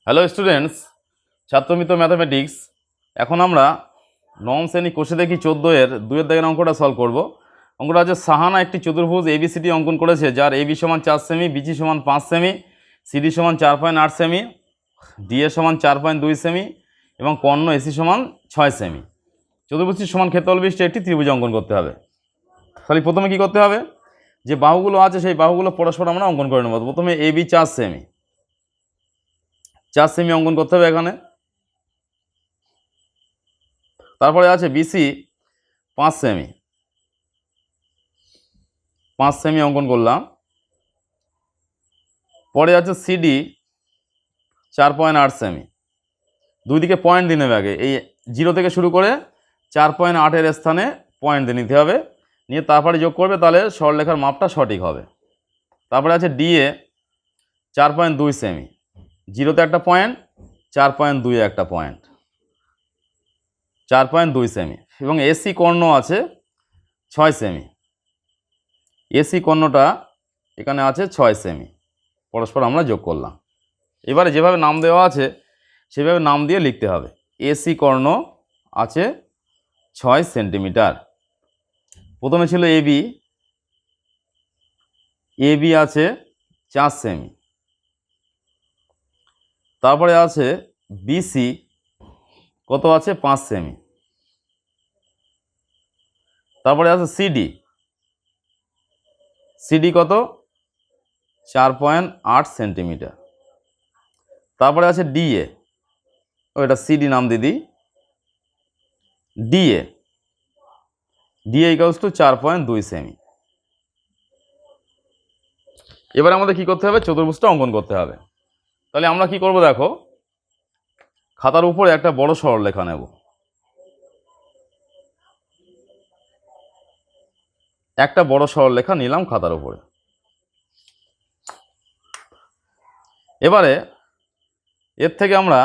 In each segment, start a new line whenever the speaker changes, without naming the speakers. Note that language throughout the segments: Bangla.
Hello students, ছাত্রমিত্র mathematics. এখন আমরা নবম শ্রেণী কোষে দেখি 14-এর 2-এর দাগের অঙ্কটা সলভ করব। অঙ্কটা হচ্ছে সাহানা একটি চতুর্ভুজ এবিসিডি অঙ্কন করেছে, যার এবি সমান 4 সেমি, বিসি সমান 5 সেমি, সিডি সমান 4.8 সেমি, ডিএ সমান 4.2 সেমি এবং কর্ণ এসি সমান 6 সেমি। চতুর্ভুজটির সমান ক্ষেত্রফল বিশিষ্ট একটি ত্রিভুজ অঙ্কন করতে হবে। তাহলে প্রথমে কি করতে হবে, যে বাহুগুলো আছে সেই বাহুগুলো পরস্পর আমরা অঙ্কন করে নেব। প্রথমে এবি 4 সেমি, 4 সেমি অঙ্কন করতে হবে এখানে। তারপরে আছে বিসি 5 সেমি, 5 সেমি অঙ্কন করলাম। পরে আছে সিডি 4.8 সেমি, দুই দিকে পয়েন্ট দিয়ে নেবে। আগে এই 0 থেকে শুরু করে 4.8-এর স্থানে পয়েন্ট দিয়ে নিতে হবে, নিয়ে তারপরে যোগ করবে, তাহলে সরলরেখার মাপটা সঠিক হবে। তারপরে আছে ডিএ 4.2 সেমি, 0-তে একটা পয়েন্ট, 4.2-এ একটা পয়েন্ট, 4.2 সেমি। এবং এসি কর্ণ আছে 6 সেমি, এসি কর্ণটা এখানে আছে 6 সেমি, পরস্পর আমরা যোগ করলাম। এবারে যেভাবে নাম দেওয়া আছে সেভাবে নাম দিয়ে লিখতে হবে। এসি কর্ণ আছে 6 সেন্টিমিটার। প্রথমে ছিল এবি, এবি আছে 4 সেমি। তারপরে আছে বিসি, কত আছে 5 সেমি। তারপরে আছে সিডি, সিডি কত 4.8 সেন্টিমিটার। তারপরে আছে ডিএ, ওইটা সিডি নাম দিদি, DA, DA equals to 4.2 semi. এবার আমাদের কি করতে হবে, চতুর্ভুজটা অঙ্কন করতে হবে। তাহলে আমরা কি করব, দেখো খাতার উপরে একটা বড় সরলরেখা নেব। একটা বড় সরলরেখা নিলাম খাতার উপরে। এবারে এর থেকে আমরা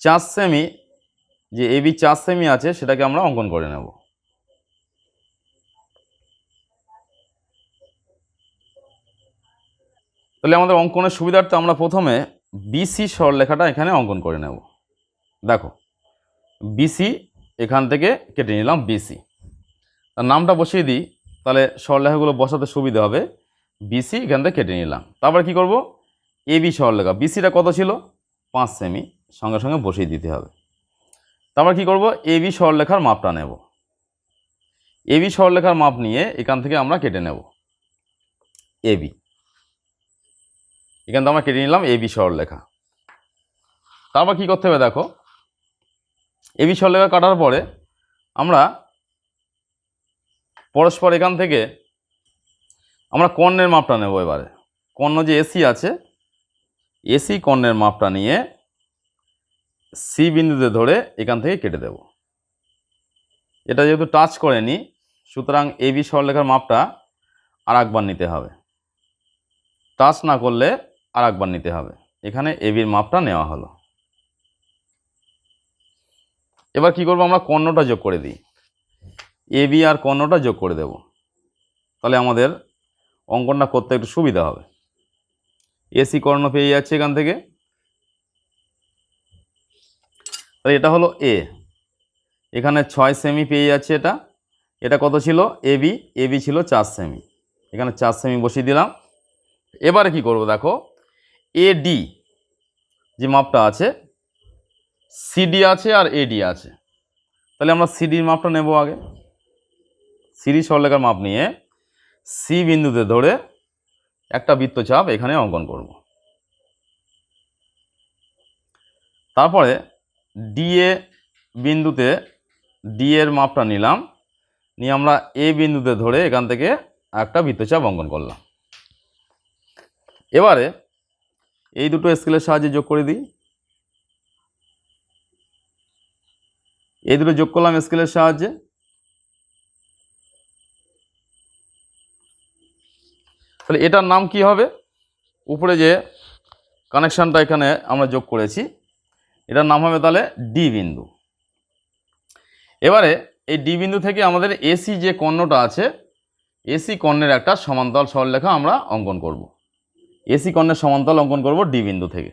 4 সেমি, যে এবি 4 সেমি আছে সেটাকে আমরা অঙ্কন করে নেব। তাহলে আমাদের অঙ্কনের সুবিধার্থে আমরা প্রথমে বিসি সরলরেখাটা এখানে অঙ্কন করে নেব। দেখো বিসি এখান থেকে কেটে নিলাম, বিসি তার নামটা বসিয়ে দিই, তাহলে সরলরেখাগুলো বসাতে সুবিধা হবে। বিসি এখান থেকে কেটে নিলাম। তারপরে কি করব, এবি সরলরেখা, বিসিটা কত ছিল 5 সেমি, সঙ্গে সঙ্গে বসিয়ে দিতে হবে। তারপর কি করব, এবি সরলরেখার মাপটা নেব। এবি সরলরেখার মাপ নিয়ে এখান থেকে আমরা কেটে নেব এবি, এখান থেকে আমরা কেটে নিলাম এবি সরলরেখা। তারপর কি করতে হবে, দেখো এবি সরলরেখা কাটার পরে আমরা পরস্পর এখান থেকে আমরা কর্ণের মাপটা নেব। এবারে কর্ণ যে এসি আছে, এসি কর্ণের মাপটা নিয়ে সি বিন্দুতে ধরে এখান থেকে কেটে দেব। এটা যেহেতু টাচ করেনি, সুতরাং এবি সরলরেখার মাপটা আর একবার নিতে হবে। টাচ না করলে আর একবার নিতে হবে। এখানে এবির মাপটা নেওয়া হলো। এবার কি করব, আমরা কর্ণটা যোগ করে দিই, এবি আর কর্ণটা যোগ করে দেব, তাহলে আমাদের অঙ্কনটা করতে একটু সুবিধা হবে। এসি কর্ণ পেয়ে যাচ্ছে এখান থেকে, তাহলে এটা হলো এ, এখানে 6 সেমি পেয়ে যাচ্ছে। এটা এটা কত ছিল এবি, এবি ছিল 4 সেমি, এখানে 4 সেমি বসিয়ে দিলাম। এবারে কি করব, দেখো এডি যে মাপটা আছে, সিডি আছে আর এডি আছে, তাহলে আমরা সিডির মাপটা নেব আগে। সিডি সরলরেখার মাপ নিয়ে সি বিন্দুতে ধরে একটা বৃত্তচাপ এখানে অঙ্কন করব। তারপরে ডিএ বিন্দুতে ডি এর মাপটা নিলাম, নিয়ে আমরা এ বিন্দুতে ধরে এখান থেকে একটা বৃত্তচাপ অঙ্কন করলাম। এবারে এই দুটো স্কেলের সাহায্যে যোগ করে দিই, এই দুটো যোগ করলাম স্কেলের সাহায্যে। তাহলে এটার নাম কি হবে, উপরে যে কানেকশানটা এখানে আমরা যোগ করেছি এটার নাম হবে তাহলে ডি বিন্দু। এবারে এই ডি বিন্দু থেকে আমাদের এসি যে কর্ণটা আছে, এসি কর্ণের একটা সমান্তরাল সরলরেখা আমরা অঙ্কন করব। এসি কর্ণের সমান্তরাল অঙ্কন করব ডি বিন্দু থেকে।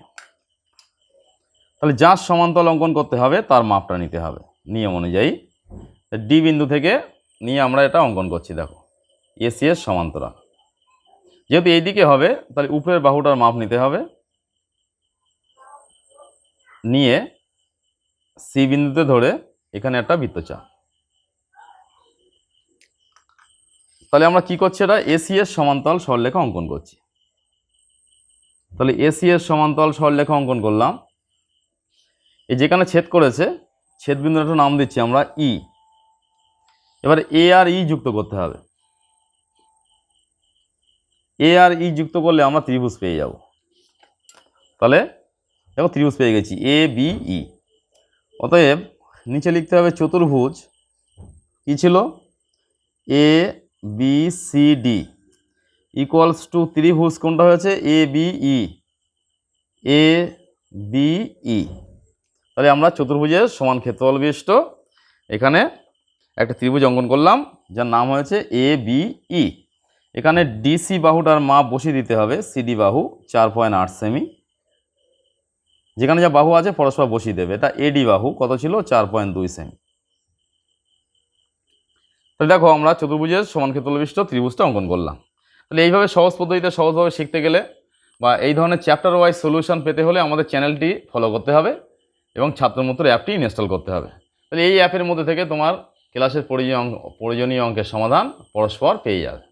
তাহলে যার সমান্তরাল অঙ্কন করতে হবে তার মাপটা নিতে হবে নিয়ম অনুযায়ী। ডি বিন্দু থেকে নিয়ে আমরা এটা অঙ্কন করছি। দেখো এসি এর সমান্তরাল, যেহেতু এই দিকে হবে তাহলে উপরের বাহুটার মাপ নিতে হবে, নিয়ে সি বিন্দুতে ধরে এখানে একটা বৃত্তচাপ। তাহলে আমরা কি করছি, এটা এসি এর সমান্তরাল সরলরেখা অঙ্কন করছি। তাহলে এসি এর সমান্তরাল সরলরেখা অঙ্কন করলাম। এই যেখানে ছেদ করেছে ছেদ বিন্দুর একটা নাম দিচ্ছি আমরা ই। এবার এ আর ই যুক্ত করতে হবে। এ আর ই যুক্ত করলে আমরা ত্রিভুজ পেয়ে যাব। তাহলে দেখো ত্রিভুজ পেয়ে গেছি এ বি ই। অতএব নিচে লিখতে হবে চতুর্ভুজ কি ছিল, A B C D equals to ত্রিভুজ কোনটা হয়েছে A B E, A B E. তাহলে আমরা চতুর্ভুজের সমান ক্ষেত্রফল বিশিষ্ট এখানে একটা ত্রিভুজ অঙ্কন করলাম যার নাম হয়েছে এ বি ই। এখানে ডিসি বাহুটার মাপ বসিয়ে দিতে হবে, সিডি বাহু 4.8 সেমি। যেখানে যা বাহু আছে পরস্পর বসিয়ে দেবে। এটা এডি বাহু কত ছিল 4.2 সেমি। তাহলে দেখো আমরা চতুর্ভুজের সমান ক্ষেত্রফল বিশিষ্ট ত্রিভুজটা অঙ্কন করলাম। তাহলে এইভাবে সহজ পদ্ধতিতে সহজভাবে শিখতে গেলে বা এই ধরনের চ্যাপ্টার ওয়াইজ সলিউশন পেতে হলে আমাদের চ্যানেলটি ফলো করতে হবে এবং ছাত্রমিত্র অ্যাপটি ইনস্টল করতে হবে। তাহলে এই অ্যাপের মধ্যে থেকে তোমার ক্লাসের প্রয়োজনীয় অঙ্কের সমাধান পরস্পর পেয়ে যাবে।